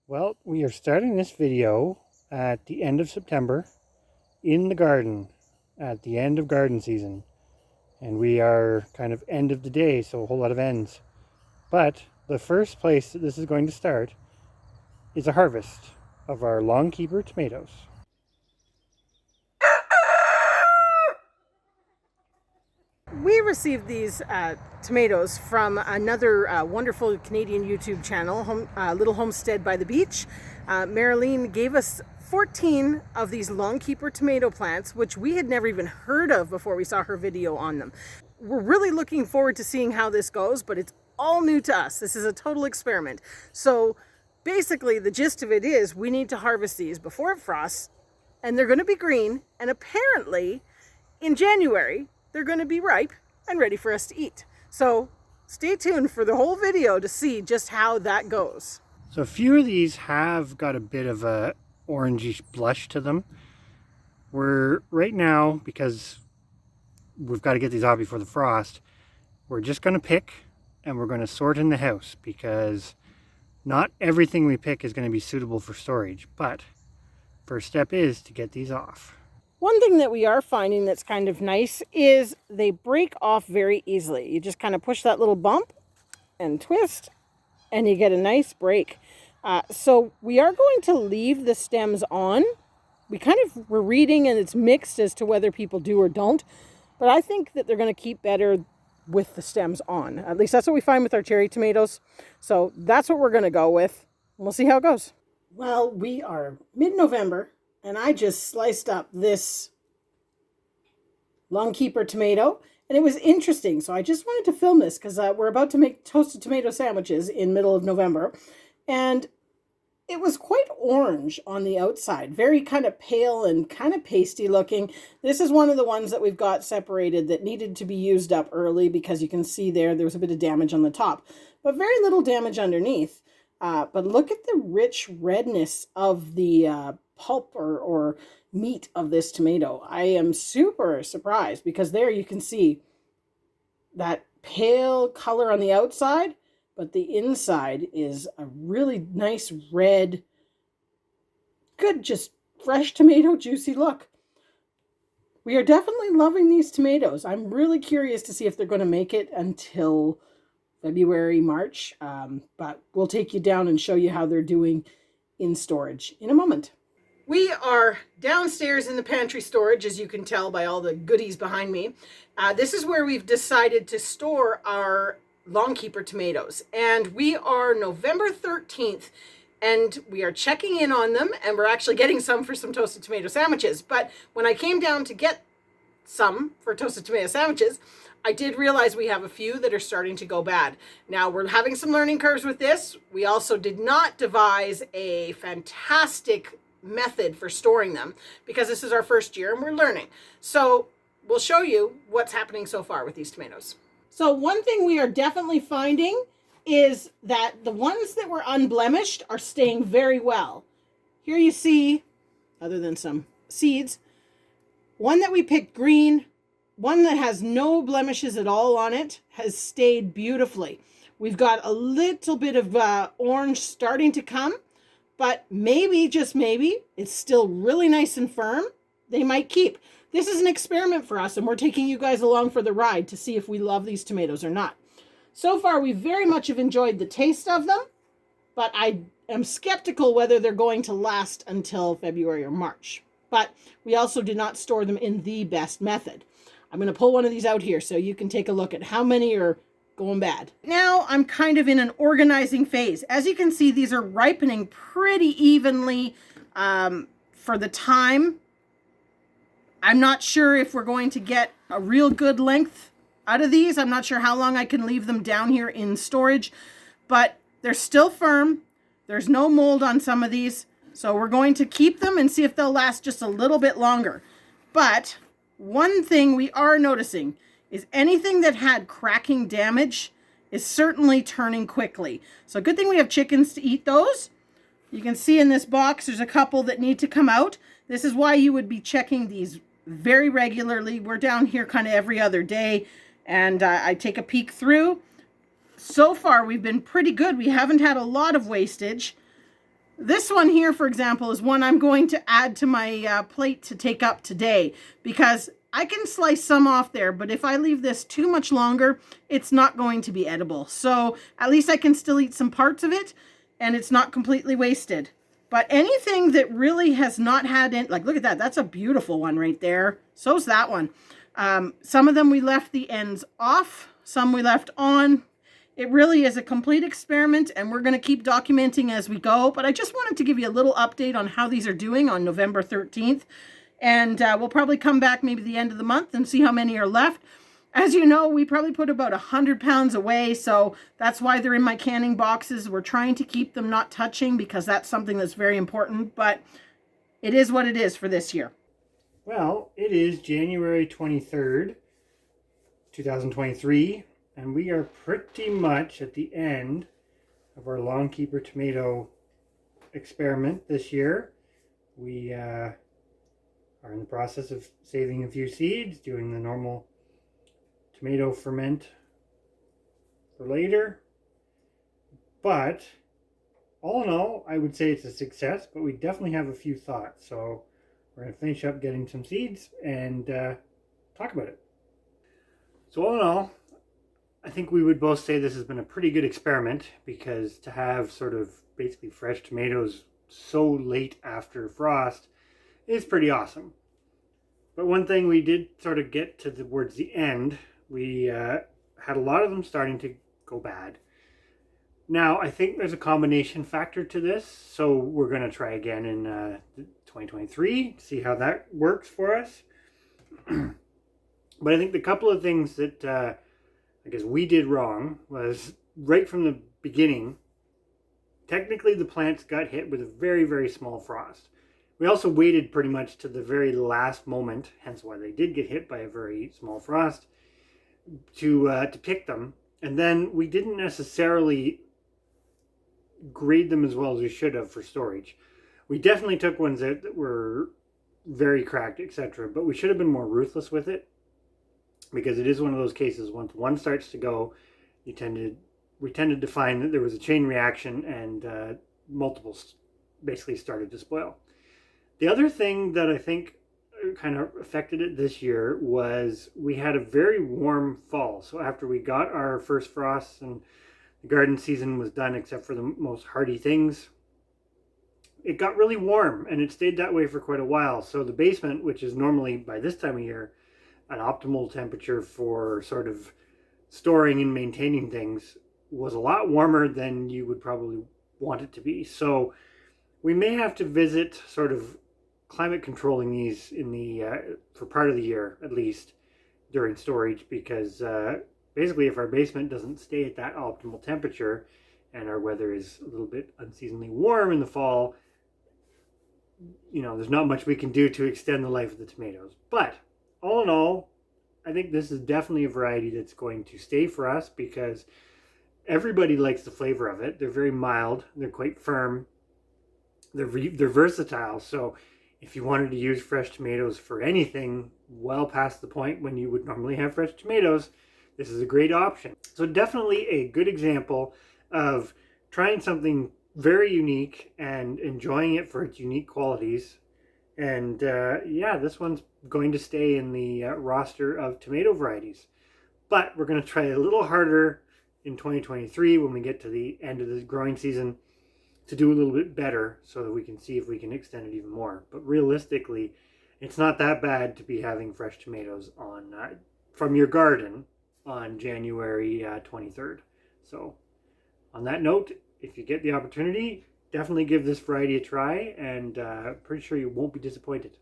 Well, we are starting this video at the end of September in the garden at the end of garden season. And we are kind of end of the day, so a whole lot of ends. But the first place that this is going to start is a harvest of our Longkeeper tomatoes. We received these tomatoes from another wonderful Canadian YouTube channel, Little Homestead by the Beach. Marilyn gave us 14 of these Longkeeper tomato plants, which we had never even heard of before we saw her video on them. We're really looking forward to seeing how this goes, but it's all new to us. This is a total experiment. So basically the gist of it is we need to harvest these before it frosts, and they're going to be green, and apparently in January they're going to be ripe and ready for us to eat. So stay tuned for the whole video to see just how that goes. So a few of these have got a bit of a orangish blush to them. We're right now, because we've got to get these out before the frost, we're just going to pick and we're going to sort in the house, because not everything we pick is going to be suitable for storage. But first step is to get these off. One thing that we are finding that's kind of nice is they break off very easily. You just kind of push that little bump and twist and you get a nice break. So we are going to leave the stems on. We kind of were reading and it's mixed as to whether people do or don't, but I think that they're going to keep better with the stems on. At least that's what we find with our cherry tomatoes. So that's what we're going to go with. We'll see how it goes. Well, we are mid-November. And I just sliced up this Longkeeper tomato. And it was interesting. So I just wanted to film this because we're about to make toasted tomato sandwiches in middle of November. And it was quite orange on the outside. Very kind of pale and kind of pasty looking. This is one of the ones that we've got separated that needed to be used up early, because you can see there was a bit of damage on the top. But very little damage underneath. But look at the rich redness of the pulp or meat of this tomato. I am super surprised, because there you can see that pale color on the outside, but the inside is a really nice red, good, just fresh tomato, juicy look. We are definitely loving these tomatoes. I'm really curious to see if they're going to make it until February, March, but we'll take you down and show you how they're doing in storage in a moment. We are downstairs in the pantry storage, as you can tell by all the goodies behind me. This is where we've decided to store our Longkeeper tomatoes. And we are November 13th, and we are checking in on them, and we're actually getting some for some toasted tomato sandwiches. But when I came down to get some for toasted tomato sandwiches, I did realize we have a few that are starting to go bad. Now, we're having some learning curves with this. We also did not devise a fantastic method for storing them, because this is our first year and we're learning. So we'll show you what's happening so far with these tomatoes. So one thing we are definitely finding is that the ones that were unblemished are staying very well. Here you see, other than some seeds, one that we picked green, one that has no blemishes at all on it, has stayed beautifully. We've got a little bit of orange starting to come, but maybe, just maybe, it's still really nice and firm. They might keep. This is an experiment for us, and we're taking you guys along for the ride to see if we love these tomatoes or not. So far, we very much have enjoyed the taste of them, but I am skeptical whether they're going to last until February or March. But we also did not store them in the best method. I'm going to pull one of these out here so you can take a look at how many are going bad. Now I'm kind of in an organizing phase. As you can see, these are ripening pretty evenly for the time. I'm not sure if we're going to get a real good length out of these. I'm not sure how long I can leave them down here in storage, but they're still firm. There's no mold on some of these, so we're going to keep them and see if they'll last just a little bit longer. But one thing we are noticing is anything that had cracking damage is certainly turning quickly. So good thing we have chickens to eat those. You can see in this box there's a couple that need to come out. This is why you would be checking these very regularly. We're down here kind of every other day, and I take a peek through. So far we've been pretty good. We haven't had a lot of wastage. This one here, for example, is one I'm going to add to my plate to take up today, because I can slice some off there, but if I leave this too much longer, it's not going to be edible. So at least I can still eat some parts of it, and it's not completely wasted. But anything that really has not had any, like, look at that. That's a beautiful one right there. So's that one. Some of them we left the ends off. Some we left on. It really is a complete experiment, and we're going to keep documenting as we go. But I just wanted to give you a little update on how these are doing on November 13th. And we'll probably come back maybe the end of the month and see how many are left. As you know, we probably put about 100 pounds away, so that's why they're in my canning boxes. We're trying to keep them not touching because that's something that's very important, but it is what it is for this year. Well, it is January 23rd, 2023, and we are pretty much at the end of our Longkeeper tomato experiment this year. We are in the process of saving a few seeds, doing the normal tomato ferment for later. But all in all, I would say it's a success, but we definitely have a few thoughts. So we're going to finish up getting some seeds and talk about it. So all in all, I think we would both say this has been a pretty good experiment, because to have sort of basically fresh tomatoes so late after frost is pretty awesome. But one thing we did sort of get to towards the end, we had a lot of them starting to go bad. Now, I think there's a combination factor to this, so we're going to try again in 2023, see how that works for us. But I think the couple of things that I guess we did wrong was right from the beginning, technically the plants got hit with a very, very small frost. We also waited pretty much to the very last moment, hence why they did get hit by a very small frost, to pick them. And then we didn't necessarily grade them as well as we should have for storage. We definitely took ones that were very cracked, etc., but we should have been more ruthless with it, because it is one of those cases, once one starts to go, we tended to find that there was a chain reaction, and multiple basically started to spoil. The other thing that I think kind of affected it this year was we had a very warm fall. So after we got our first frosts and the garden season was done, except for the most hardy things, it got really warm, and it stayed that way for quite a while. So the basement, which is normally by this time of year an optimal temperature for sort of storing and maintaining things, was a lot warmer than you would probably want it to be. So we may have to visit sort of climate controlling these in the for part of the year, at least during storage, because basically if our basement doesn't stay at that optimal temperature and our weather is a little bit unseasonably warm in the fall, you know, there's not much we can do to extend the life of the tomatoes. But all in all, I think this is definitely a variety that's going to stay for us, because everybody likes the flavor of it. They're very mild, they're quite firm, they're versatile. So if you wanted to use fresh tomatoes for anything well past the point when you would normally have fresh tomatoes, this is a great option. So definitely a good example of trying something very unique and enjoying it for its unique qualities. And yeah, this one's going to stay in the roster of tomato varieties. But we're going to try a little harder in 2023 when we get to the end of the growing season to do a little bit better, so that we can see if we can extend it even more. But realistically, it's not that bad to be having fresh tomatoes on from your garden on January 23rd. So on that note, if you get the opportunity, definitely give this variety a try, and pretty sure you won't be disappointed.